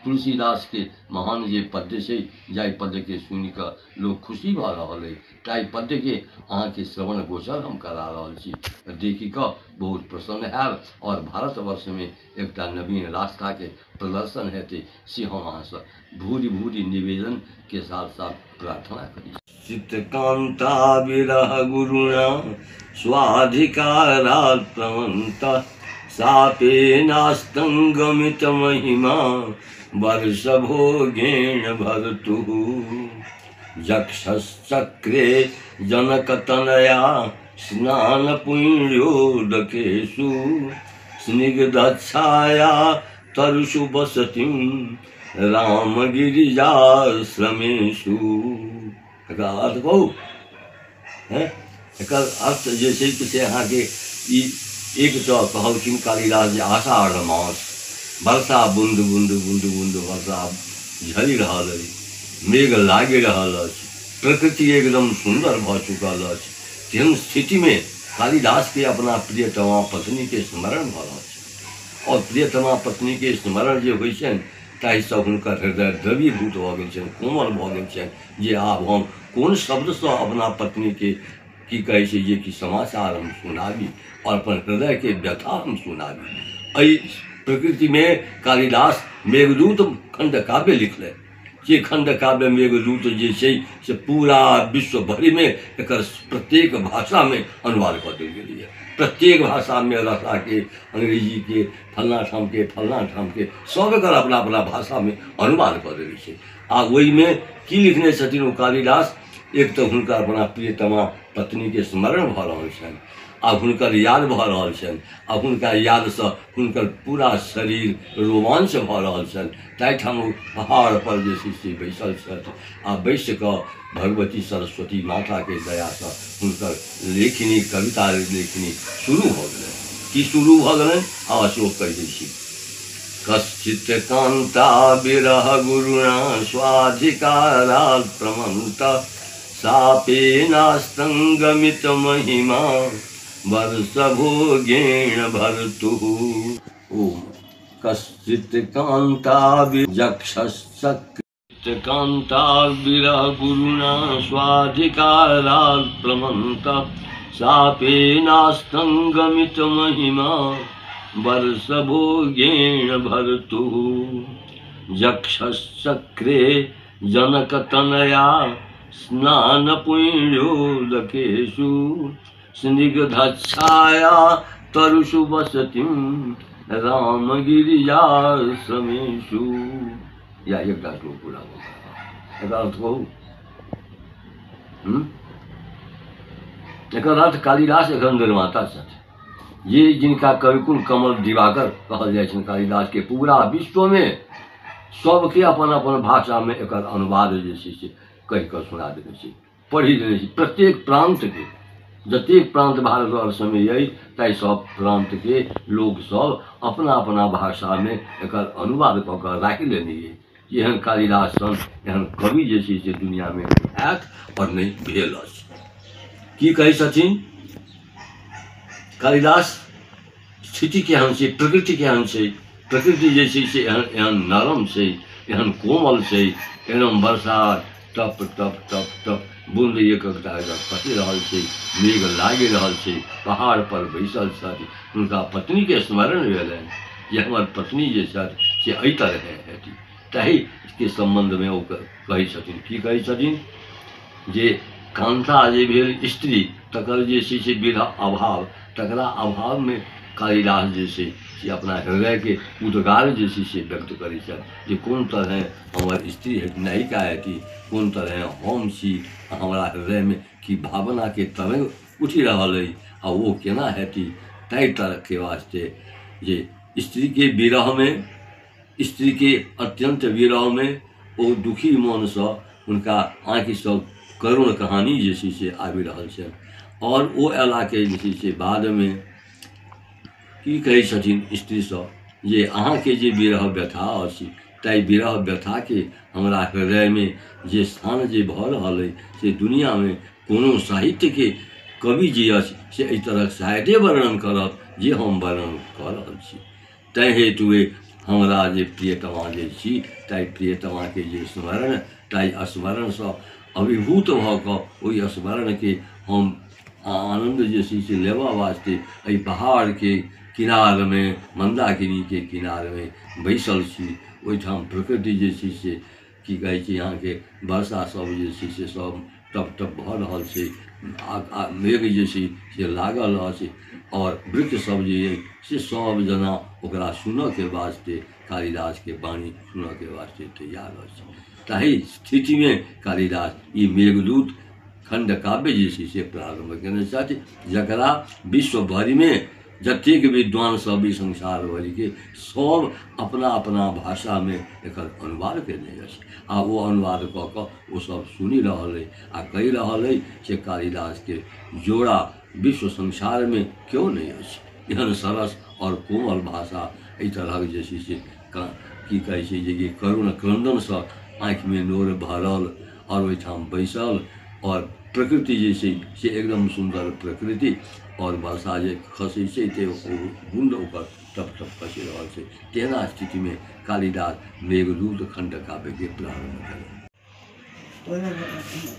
तुलसीदास के महान जे पद्य से जाय पद्य के सुनि कऽ लोग खुशी भऽ रहल अइ, ताहि पद्य के अहाँ के श्रवण गोचर हम करा रहल छी। देखि कऽ बहुत प्रसन्न हैब और भारतवर्ष में एकटा नवीन रास्ता के प्रदर्शन हेतै से हम अहाँ सँ भूरि भूरि निवेदन के साथ साथ प्रार्थना करी। चित्तकांता विरह गुरुणा स्वाधिकारात् प्रमन्ता सापेनास्तंगमित महिमा वर्षभोगेण भर्तुः। यक्षश्चक्रे जनकतनया स्नानपुण्योदकेषु स्निग्धच्छाया तरुषु वसतिं रामगिरिजाश्रमेषु। एकर अर्थ कहू है, एकर अर्थ जे छै से अहाँके एक तो कहलखिन कालिदास जे आषाढ़ मास वर्षा बूंद बूंद बूंद बूंद वर्षा झलि रहल अछि, मेघ लागि रहल अछि, प्रकृति एकदम सुंदर भऽ चुकल अछि। तेहन स्थिति में कालिदास के अपना प्रियतमा पत्नी के स्मरण भऽ रहल छै और प्रियतमा पत्नी के स्मरण जे होइ छनि ताहिसँ हुनकर हृदय द्रवीभूत भऽ गेल छनि, कोमल भऽ गेल छनि जे आब हम कोन शब्दसँ अपना पत्नी के की कहै छै जे कि समाचार हम सुनाबी और अपन हृदय के व्यथा हम सुनाबी। एहि प्रकृति में कालिदास मेघदूत खंड काव्य लिखले। ये खंड काव्य मेघदूत जे छै से पूरा विश्व भरि में एकर प्रत्येक भाषा में अनुवाद कऽ देल गेलै। प्रत्येक भाषा में रसा के, अंग्रेजी के, फलना ठाम के सब एकर अपना अपना भाषा में अनुवाद कऽ देले छै। आ ओहि में की लिखने छथिन ओ कालिदास, एक तो हुनका अपना प्रियतमा पत्नी के स्मरण भऽ रहल छनि आ हुनकर याद भऽ रहल छनि आ हुनका यादसँ हुनकर पूरा शरीर रोमांच भऽ रहल छनि। ताहिठाम पहाड़ पर जे छै से बैसल छथि आ बैस कऽ भगवती सरस्वती माता के दयासँ हुनकर लेखनी कविता लेखनी शुरू भऽ गेलनि। की शुरू भऽ गेलनि आ अशोक कहि दै छी। कश्चित् कांता विरह गुरुणा स्वाधिकारात् प्रमन्ता सापेनास्तंगमित महिमा वर्षभोगेण भर्तुः। ओम कश्चित् कांता यक्षश्चक्रे कांता विरह गुरुणा स्वाधिकारात् प्रमन्ता सापेनास्तंगमित महिमा वर्षभोगेण भर्तुः। यक्षश्चक्रे जनकतनया स्नानपुण्योदकेषु स्निग्धच्छाया तरुषु वसतिं रामगिरिजाश्रमेषु। या एक श्लोक पूरा होगा। एकर अर्थ कहू। एकर अर्थ कालिदास एकर निर्माता छथि। ये जिनका कविकुल कमल दिवाकर कहल जाइ छनि कालिदास के, पूरा विश्व में सबके अपन अपन भाषा में एकर अनुवाद जे छै से कहि कऽ सुना देने छी, पढ़ि देने छी। प्रत्येक प्रांत के जतेक प्रांत भारतवर्ष में अइ ताहि सब प्रांत के लोग सब अपना अपना भाषा में एकर अनुवाद कऽ कऽ राखि लेने अइ। एहन कालिदास सन एहन कवि जे छै से दुनिया में हैत और नहि भेल अछि। की कहै छथिन कालिदास, स्थिति केहन छै, प्रकृति केहन छै। प्रकृति जे छै से एहन नरम छै, एहन कोमल छै, एकदम वर्षा टप टप टप टप बूंद एक पति रहल छै, मेघ लागि रहल छै, पहाड़ पर बैसल छथि। हुनका पत्नी के स्मरण भेलनि जे हमर पत्नी जे छथि से एहि तरह हेती। ताहि के संबंध में ओ कहै छथिन। की कहै छथिन जे कांता जे भेल स्त्री तकर जे छै से विरह अभाव, तकरा अभाव में कालिदास जे छै से अपना हृदय के उद्गार जे छै से व्यक्त करै छथि जे कोन तरह हमर स्त्री नायिका हेती, कोन तरह हम छी, हमारा हृदय में की भावना के तरंग उठि रहल अइ आ वो केना हेती। ताहि तरह के वास्ते जे स्त्री के विरह में, स्त्री के अत्यंत विरह में ओ दुखी मन से उनका आँखि से करुण कहानी जे छै से आबि रहल छै। और ओ अयला के जे छै से बाद में की कहै छथिन स्त्री सब जे अहाँ के जे विरह व्यथा अछि ताहि विरह व्यथा के हमरा हृदय में जे स्थान जे भऽ रहल अइ से दुनिया में कोनो साहित्य के कवि जे अछि से एहि तरह साहित्य वर्णन करत जे हम वर्णन कऽ रहल छी। तै हेतु हमरा जे प्रियतमा जे छी ताहि प्रियतमा के जे स्मरण ताहि स्मरण से अभिभूत भऽ कऽ ओहि स्मरण के हम आनंद जे से लेबा वास्ते एहि पहाड़ के किनार में मंदाकिनी के किनार में बैसल छी। ओहिठाम प्रकृति जे से की कहै छै यहाँ के वर्षा सब जे से सब टप टप भऽ रहल छै, मेघ जे से लागल अछि और वृक्ष सब जे से सब जना ओकरा सुनऽ के वास्ते कालिदास के वाणी सुनऽ के वास्ते तैयार अछि। ताहि स्थिति में कालिदास ई मेघदूत खंड काव्य जे से प्रारंभ केने छथि, जकरा विश्व भरि में जतेक विद्वान सब ई संसार भरि के सब अपना अपना भाषा में एकर अनुवाद केने अछि आ वो अनुवाद कऽ कऽ ओ सब सुनि रहल अइ आ कहि रहल अइ से कालिदास के जोड़ा विश्व संसार में क्यों नहीं अछि। एहन सरस और कोमल भाषा एहि तरहक जे से की कहै छै जे करुण क्रंदन सँ आँखि में नोर भरल और ओहिठाम बैसल और प्रकृति जे से एकदम सुंदर प्रकृति और वर्षा जे खसै छै ते बूंद ओकर टप टप खसि रहल छै। तेना स्थिति में कालिदास मेघदूत खंड काव्य के प्रारंभ करें।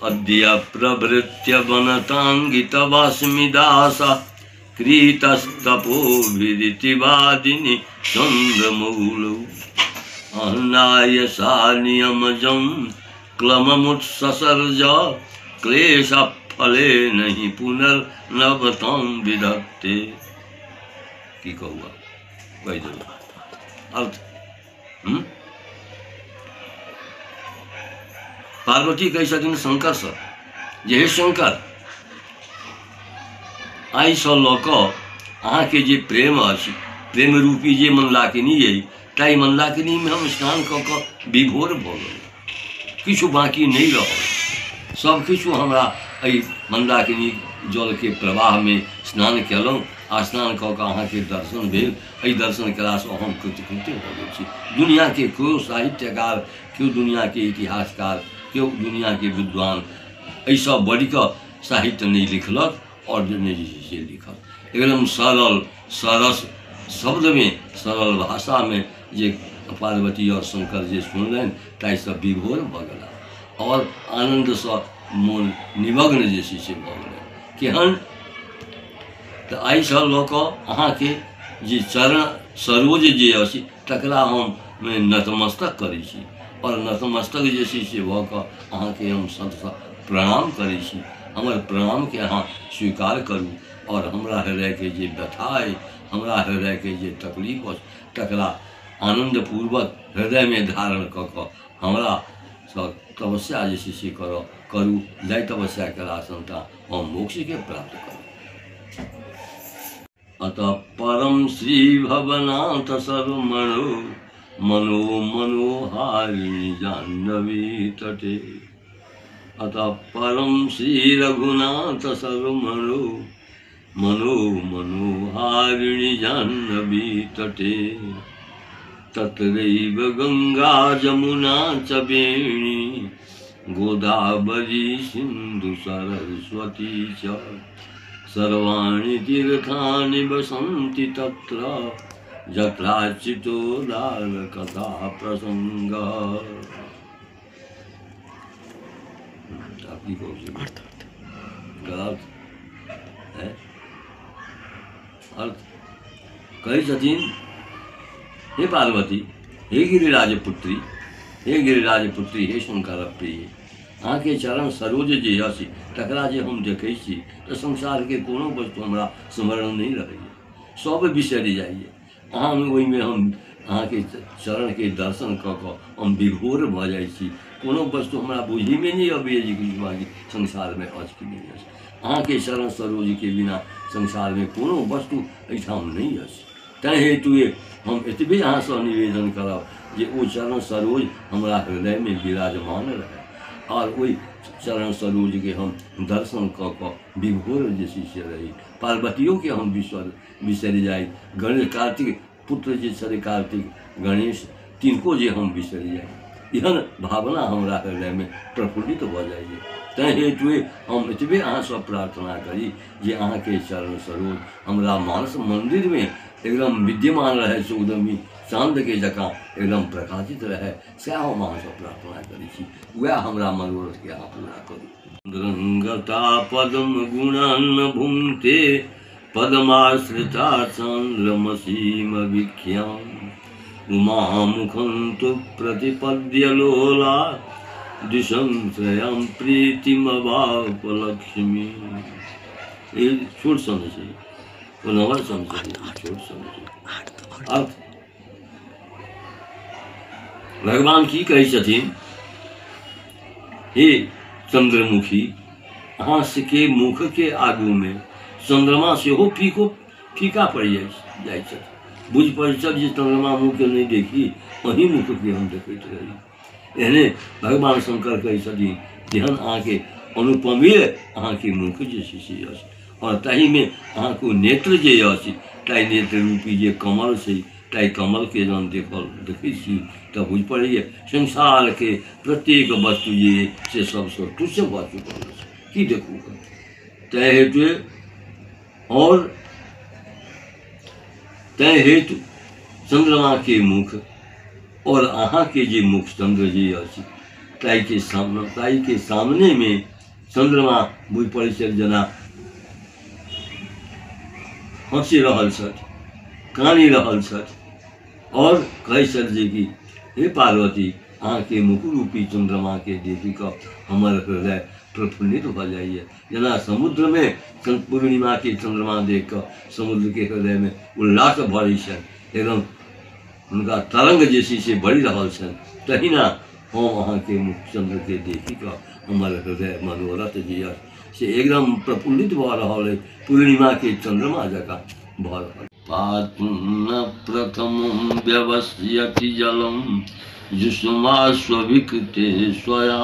अद्य प्रभृत्य वनतांगितवास्मिदासा क्रीतस्तपोभिरितिवादिनी चन्द्रमौलौ अहनाय सा नियमजं क्लममुत्ससर्ज क्लेश फले नहीं पुनर्नवतां विधत्ते। की कहूँ कही दो अर्थ। पार्वती कही छथिन शंकर से जे हे शंकर आई सँ लऽ कऽ अहाँके जे प्रेम अछि, प्रेम रूपी जे मंदाकिनी अइ ताहि मंदाकिनी में हम स्नान कऽ कऽ विभोर भऽ गेलहुँ, किछु बाकी नहीं रहल। सब किछु हमरा एहि मंदाकिनी जल के प्रवाह में स्नान केलहुँ आ स्नान कऽ कऽ अहाँके दर्शन भेल। एहि दर्शन केलासँ हम कृतकृत्य भऽ गेल छी। दुनिया के केओ साहित्यकार, केओ दुनिया के इतिहासकार, केओ दुनिया के विद्वान एहिसँ बढ़ि कऽ साहित्य नहीं लिखलक और नहीं से लिखल। एकदम सरल सरस शब्द में सरल भाषा में जे पार्वती और शंकर जे सुनलनि ताहिसँ विभोर भऽ गेला और आनंद से मन निमग्न जे से भऽ गेलै। केहन तऽ आइसँ लऽ कऽ अहाँके जे चरण सरोज जे अछि तकरा हम नतमस्तक करै छी और नतमस्तक जे से भऽ कऽ अहाँके हम सतसँ प्रणाम करै छी। हमर प्रणाम के अहाँ स्वीकार करू और हमरा हृदय के जे व्यथा अइ, हमरा हृदय के जे तकलीफ अछि तकरा आनंदपूर्वक हृदय में धारण कऽ कऽ हमरा तपस्या जे से करू, जाहि तपस्या केलासँ हम मोक्ष के प्राप्त करू। अतः परम श्री भवनाथ सर्वमणो मनो मनोहारिणी जाह्नवी तटे। अतः परम श्री रघुनाथ सर्वमणो मनो मनोहारिणी जाह्नवी तटे। तत्रैव गंगा जमुना च वेणी गोदावरी सिंधु सरस्वती च सर्वाणि तीर्थानि वसन्ति तत्र जत्राचितोदार कथा प्रसंग। अर्थ कही छथिन हे पार्वती, हे गिरिराज पुत्री, हे शंकर प्रिय, अहाँके चरण सरोज जे अछि तकरा जे हम देखै छी तऽ संसार के कोनो वस्तु हमरा स्मरण नहीं रहैए, सब बिसरि जाइए। अहाँ ओहिमे हम अहाँके चरण के दर्शन कऽ कऽ हम विभोर भऽ जाइ छी। कोनो वस्तु हमरा बुझी में नहीं अबैए जे किछु बाकी संसार में अछि कि नहीं अछि। अहाँके चरण सरोज के बिना संसार में कोनो वस्तु एहिठाम नहीं अछि। तैं हेतुए हम एतबे अहाँसँ निवेदन करब जे ओ चरण सरोज हमरा हृदय में विराजमान रहे और वही चरण सरोज के हम दर्शन कऽ कऽ विभोर जे से रही। पार्वतियों के हम बिसरि जाई, गणेश कार्तिक पुत्र जे छथि कार्तिक गणेश तिनको जे हम बिसरि जाई, एहन भावना हमरा हृदय में प्रफुल्लित भऽ जाइए। तैं हेतुए हम एतबे अहाँसँ प्रार्थना करी जे अहाँके चरण सरोज हमरा मानस मंदिर में एकदम विद्यमान रहे से उदमी चांद के जकाँ एकदम प्रकाशित रहे सएह हम अहाँसँ प्रार्थना करै छी, वएह हमरा मनोरथ के अहाँ पूरा करू। रंगता पद्म गुणन भुंक्ते पद्माश्रिता चंद्रमसीम विख्याम उमा मुखं तु प्रतिपद्य लोला दिशं त्रयं प्रीतिमवापलक्ष्मी। ये छोट समझ छै, वो नंबर समझ छोट समझ। अब भगवान की कहै छथिन, हे चंद्रमुखी, अहाँ के मुख के आगू में चंद्रमा सेहो फीका पड़ जाइ छथि। बुझ पड़ै छथि जे चंद्रमा मुख के नहीं देखी, वही मुख के हम देखैत रही। एहने भगवान शंकर कहै छथिन जेहन अहाँके अनुपमीय अहाँके मुख जे छै से अछि, और ताहि में अहाँके नेत्र जे अछि, ताहि नेत्र रूपी जे कमल छै, ताहि कमल के जहन देखै छी तऽ बुझ पड़ैए संसार के प्रत्येक वस्तु जे से सबसँ तुच्छ भऽ चुकल अछि, की देखू। तैं हेतु चंद्रमा के मुख और अहाँ के जे मुख चंद्र जे अछि, ताहि के सामने में चंद्रमा बुझ पड़ै छै जेना हंसी रहल छथि, कानी रहल छथि, और कहै छथि जे कि हे पार्वती, अहाँ के मुख रूपी चंद्रमा के देखि कऽ हमर हृदय प्रफुल्लित भऽ जाइए। जेना समुद्र में पूर्णिमा के चंद्रमा देख कऽ समुद्र के हृदय में उल्लास भरै छनि, एकदम हुनका तरंग जे छै से बढ़ि रहल छनि, तहिना हम अहाँ के मुख चंद्र के देखि कऽ हमर हृदय मनोरथ जे अछि से एकदम प्रफुल्लित भऽ रहल अछि, पूर्णिमा के चंद्रमा जकाँ भऽ रहल। पातुं प्रथमं व्यवस्यति जलम जुष्मास्वविकृते स्वया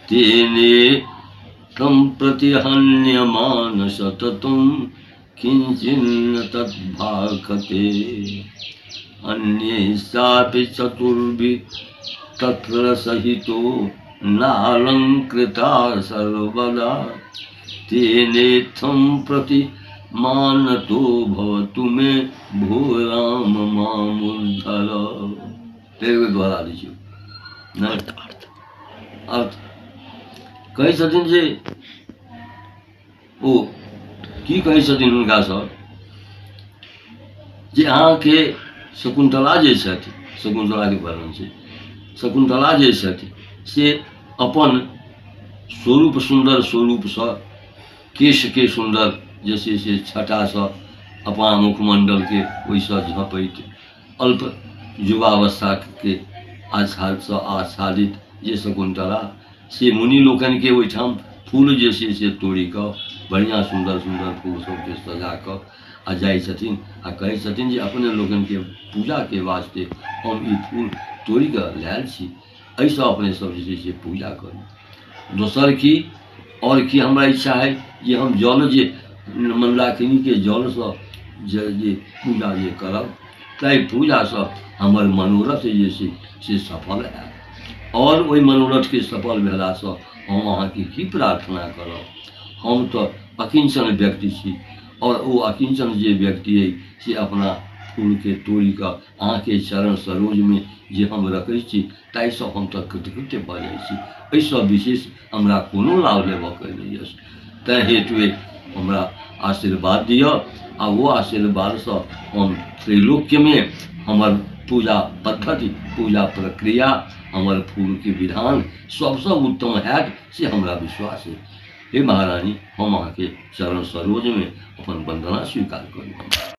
तेने तं प्रतिहन्यमान सततं किंचिन्न तद्भाखते। अन्यैस्सापि चतुर्भिः तत्र सहितो नालंकृता सर्वदा तेनेत्थं प्रति मानतो भवतु मे भो राम मामुद्धर। तेरे द्वारा लीजिए अर्थ कहै छथिन जे ओ की कहै छथिन हुनका सब जे अहाँके शकुंतला जे छथि, शकुंतला के वर्णन छै, शकुंतला जे छथि से अपन स्वरूप सुंदर स्वरूपसँ केश के सुंदर जैसे से छटासँ अपन मुखमंडल के ओहिसँ झपैत अल्प युवावस्था के आच्छादित जे शकुंतला से मुनि लोकन के ओहिठाम फूल जे से तोड़ी कऽ बढ़िया सुंदर सुंदर फूल सबके सजा कऽ आ जाइ छथिन आ कहै छथिन जे अपने लोगन के पूजा के वास्ते हम ई फूल तोड़ी कऽ लायल छी, एहिसँ अपने सब जे छै से पूजा करू। दोसर की और की हमरा इच्छा है जे हम जल जे मंदाकिनी के जलसँ जे पूजा जे करब, ताहि पूजासँ हमर मनोरथ जे छै से सफल हैत। और ओहि मनोरथ के सफल भेलासँ हम अहाँके की प्रार्थना करब। हम तो अकिंचन व्यक्ति छी, और वो अकिंचन जे व्यक्ति है से अपना फूल के तोड़ी कऽ अहाँके चरण सरोज में जे हम रखै छी, ताहिसँ हम तऽ कृतकृत्य भऽ जाइ छी, एहिसँ विशेष हमरा कोनो लाभ लेबऽके नहि अछि। तैं हेतु हमरा आशीर्वाद दिअ, आ वो आशीर्वादसँ हम त्रैलोक्य में हमर पूजा पद्धति, पूजा प्रक्रिया, हमर फूल के विधान सबसँ उत्तम हैत से हमरा विश्वास है। हे महारानी, हम अहाँके चरण सरोज में अपन वंदना स्वीकार करू।